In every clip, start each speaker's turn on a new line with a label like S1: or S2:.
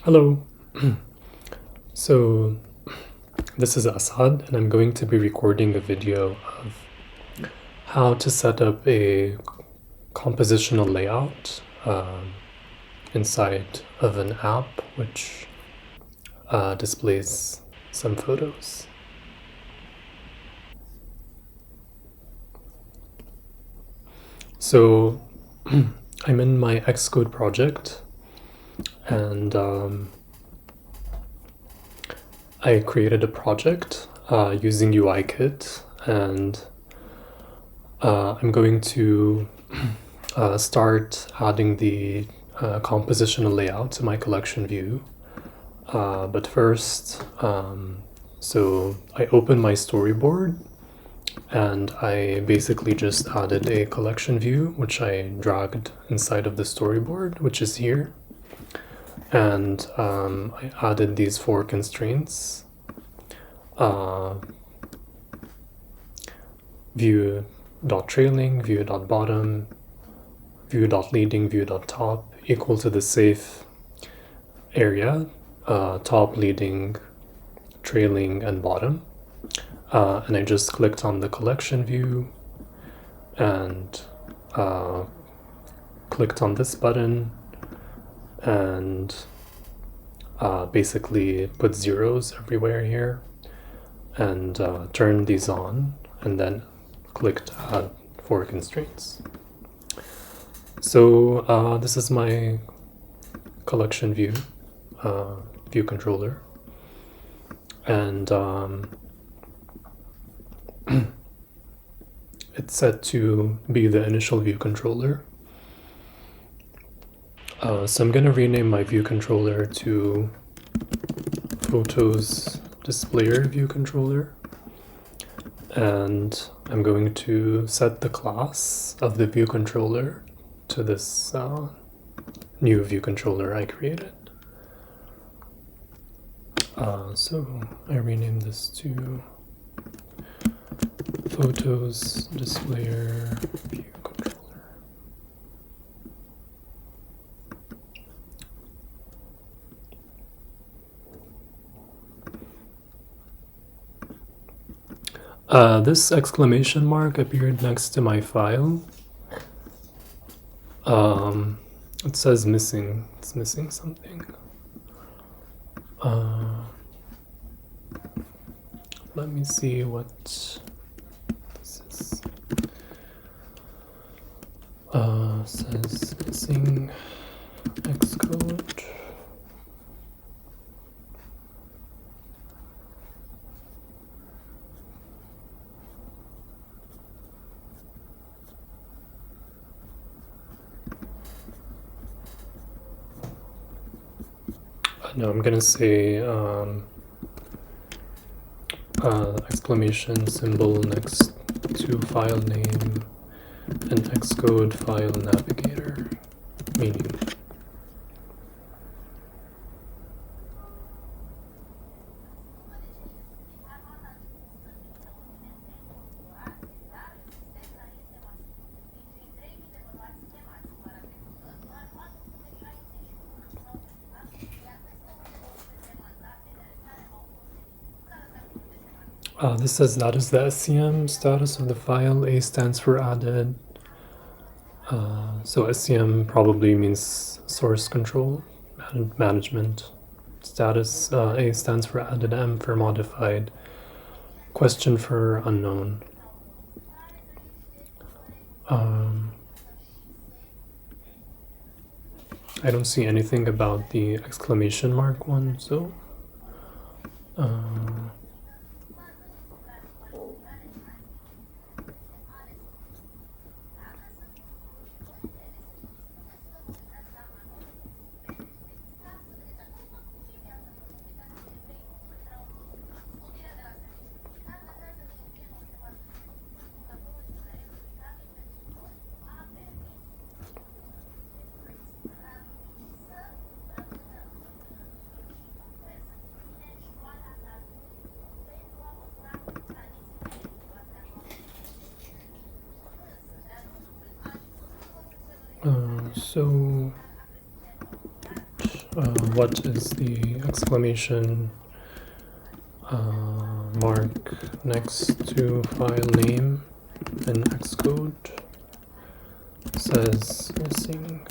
S1: Hello. So, this is Assad, and I'm going to be recording a video of how to set up a compositional layout inside of an app which displays some photos. So, I'm in my Xcode project, and I created a project using UIKit, and I'm going to start adding the compositional layout to my collection view. But first, so I opened my storyboard and I basically just added a collection view, which I dragged inside of the storyboard, which is here. And I added these 4 constraints. View.trailing, view.bottom, view.leading, view.top equal to the safe area, top, leading, trailing, and bottom. And I just clicked on the collection view and clicked on this button and basically put zeros everywhere here and turned these on, and then clicked add 4 constraints. So this is my collection view, view controller, and it's set to be the initial view controller. So I'm going to rename my view controller to Photos Displayer View Controller, and I'm going to set the class of the view controller to this new view controller I created. So I renamed this to Photos Displayer View Controller. This exclamation mark appeared next to my file. It says missing. It's missing something. Let me see what this is. Says missing Xcode. No, I'm gonna say exclamation symbol next to file name and Xcode file navigator, meaning. This says that is the SCM status of the file. A stands for added. So SCM probably means source control, management. Status, A stands for added, M for modified, question for unknown. I don't see anything about the exclamation mark one, so what is the exclamation mark next to file name in Xcode says missing.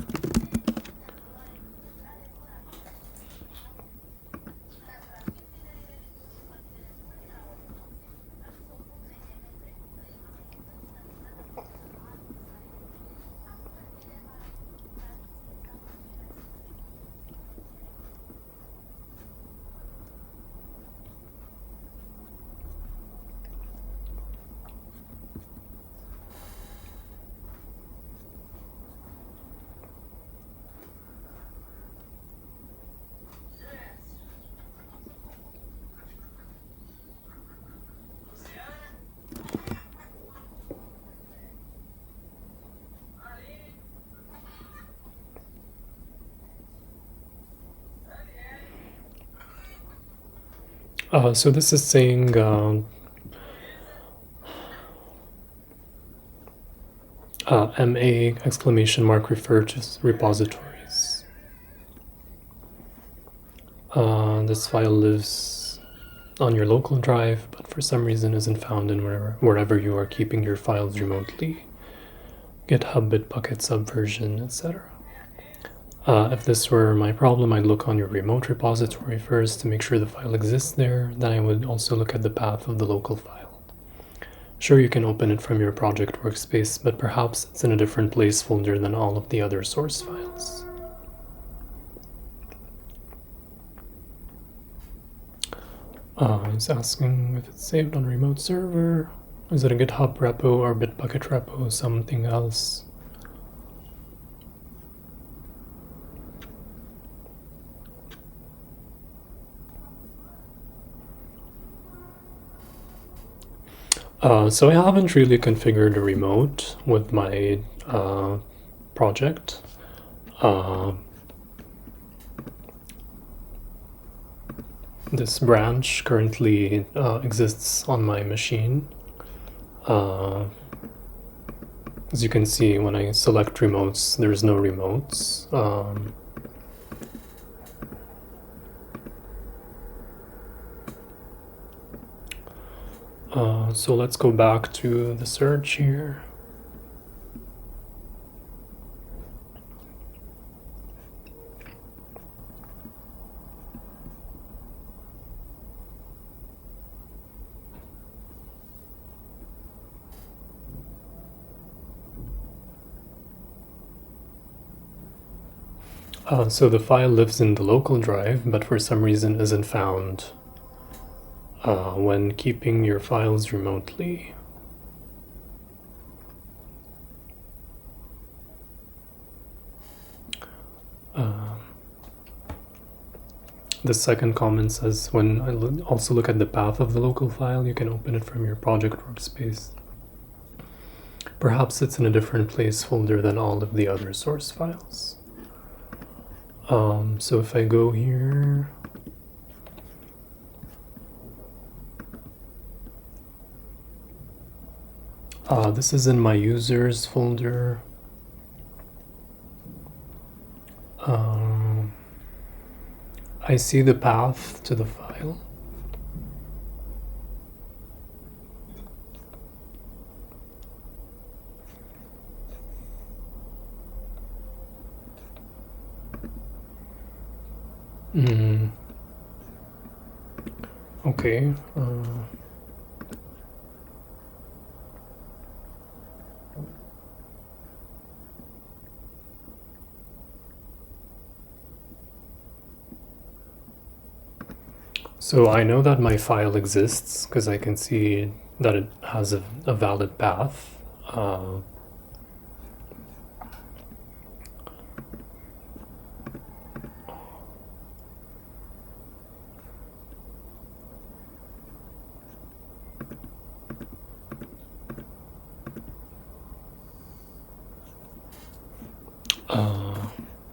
S1: So this is saying MA exclamation mark refer to repositories. This file lives on your local drive, but for some reason isn't found in wherever you are keeping your files remotely. GitHub, Bitbucket, Subversion, etc. If this were my problem, I'd look on your remote repository first to make sure the file exists there. Then I would also look at the path of the local file. Sure, you can open it from your project workspace, but perhaps it's in a different place folder than all of the other source files. It's asking if it's saved on a remote server. Is it a GitHub repo or Bitbucket repo, something else? So I haven't really configured a remote with my project. This branch currently exists on my machine. As you can see, when I select remotes, there's no remotes. So let's go back to the search here. So the file lives in the local drive, but for some reason isn't found when keeping your files remotely. The second comment says, when I also look at the path of the local file, you can open it from your project workspace. Perhaps it's in a different place folder than all of the other source files. So if I go here, this is in my users folder. I see the path to the file. Okay. So I know that my file exists because I can see that it has a valid path.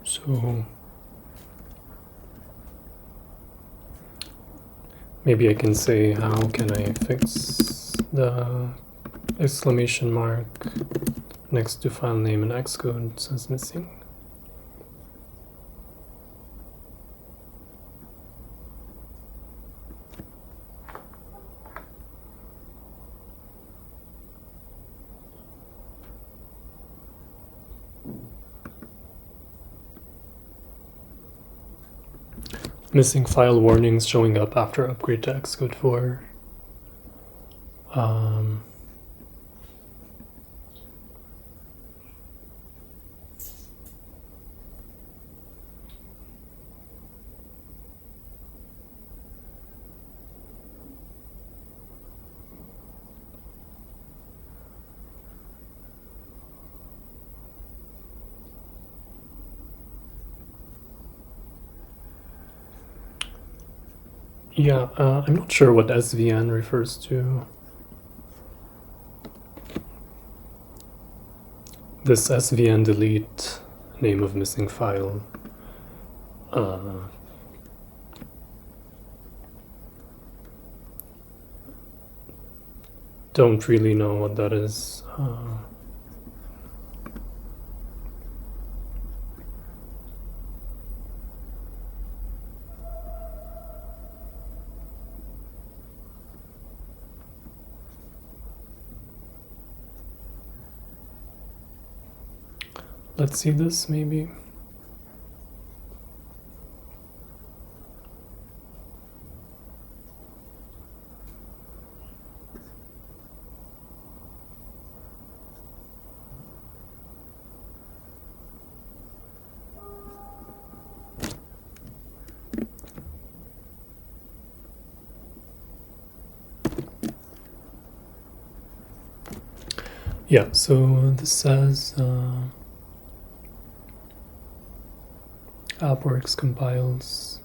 S1: So maybe I can say, how can I fix the exclamation mark next to file name in Xcode says missing? missing file warnings showing up after upgrade to Xcode 4. Yeah, I'm not sure what SVN refers to. This SVN delete name of missing file. Don't really know what that is. Let's see this maybe. Yeah, so this says AppWorks compiles.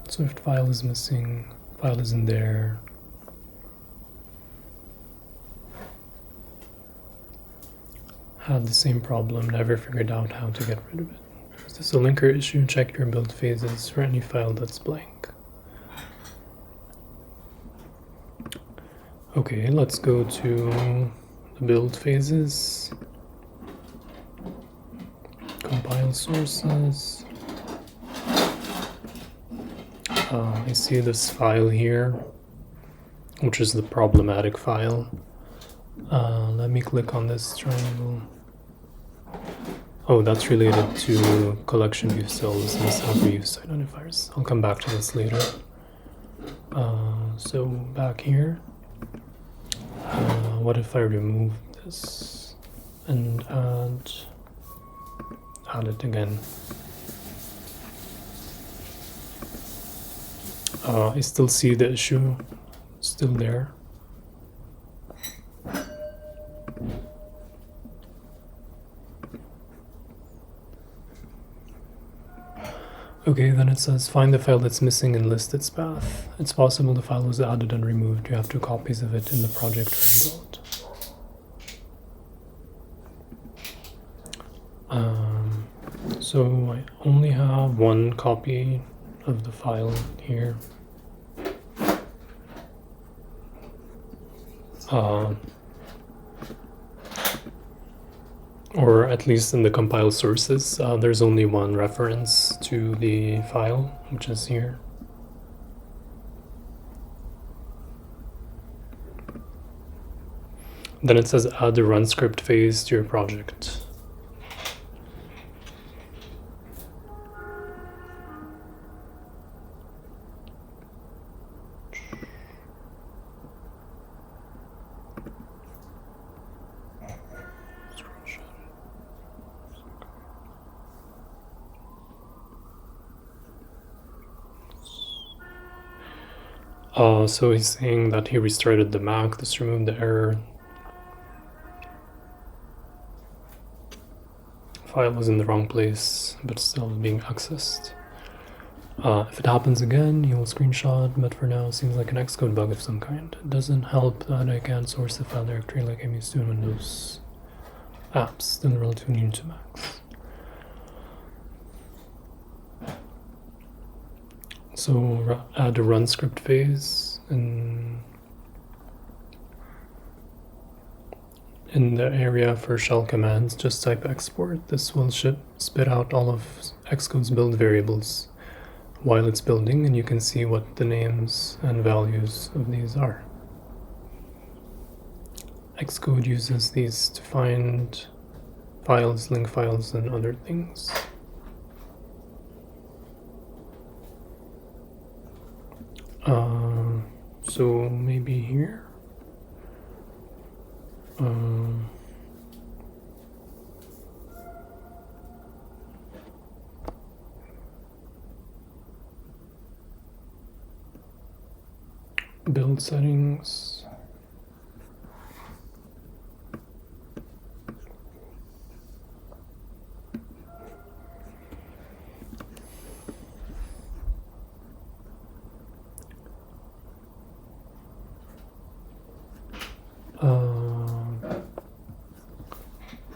S1: Swift file is missing, file isn't there. Had the same problem, never figured out how to get rid of it. Is this a linker issue? Check your build phases for any file that's blank. Okay, let's go to the build phases. Compile sources. I see this file here, which is the problematic file. Let me click on this triangle. Oh, that's related to collection view cells and self-reuse identifiers. I'll come back to this later. So back here, what if I remove this and add it again? I still see the issue, still there. Okay, then it says find the file that's missing and list its path. It's possible the file was added and removed. You have 2 copies of it in the project or build. So I only have 1 copy of the file here. Or at least in the compile sources, there's only 1 reference to the file, which is here. Then it says add the run script phase to your project. So he's saying that he restarted the Mac, this removed the error. File was in the wrong place, but still being accessed. If it happens again, you will screenshot, but for now, it seems like an Xcode bug of some kind. It doesn't help that I can't source the file directory like I'm used to in Windows apps, still relatively new to Macs. So add a run script phase in the area for shell commands, just type export. This will spit out all of Xcode's build variables while it's building, and you can see what the names and values of these are. Xcode uses these to find files, link files, and other things. So maybe here. Build settings.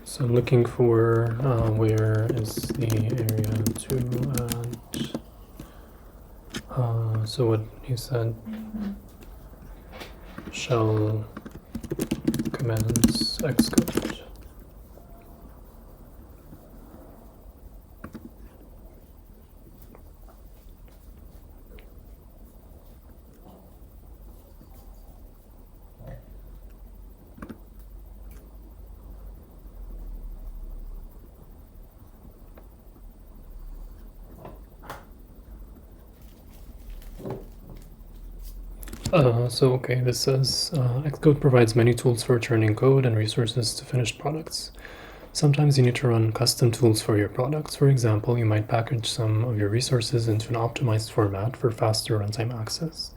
S1: So I'm looking for where is the area to add. So what you said, shell commands Xcode. Okay, this says Xcode provides many tools for returning code and resources to finished products. Sometimes you need to run custom tools for your products. For example, you might package some of your resources into an optimized format for faster runtime access.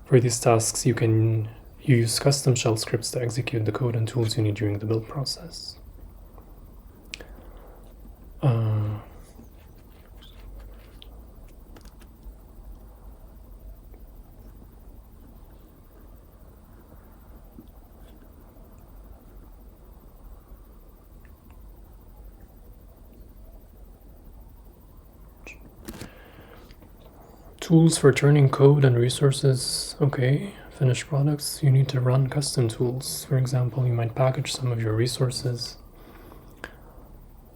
S1: For these tasks, you can use custom shell scripts to execute the code and tools you need during the build process. Tools for turning code and resources. Okay, finished products. You need to run custom tools. For example, you might package some of your resources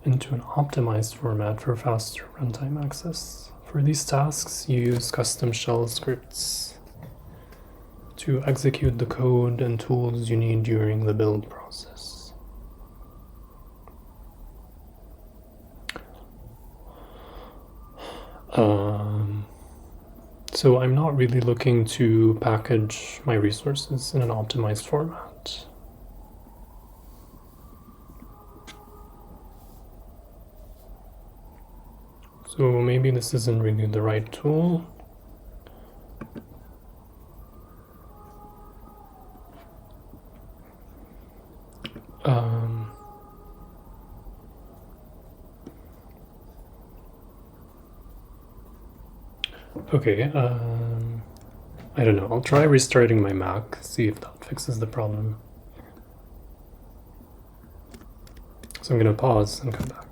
S1: into an optimized format for faster runtime access. For these tasks, you use custom shell scripts to execute the code and tools you need during the build process. So I'm not really looking to package my resources in an optimized format. So maybe this isn't really the right tool. Okay, I don't know. I'll try restarting my Mac, see if that fixes the problem. So I'm gonna pause and come back.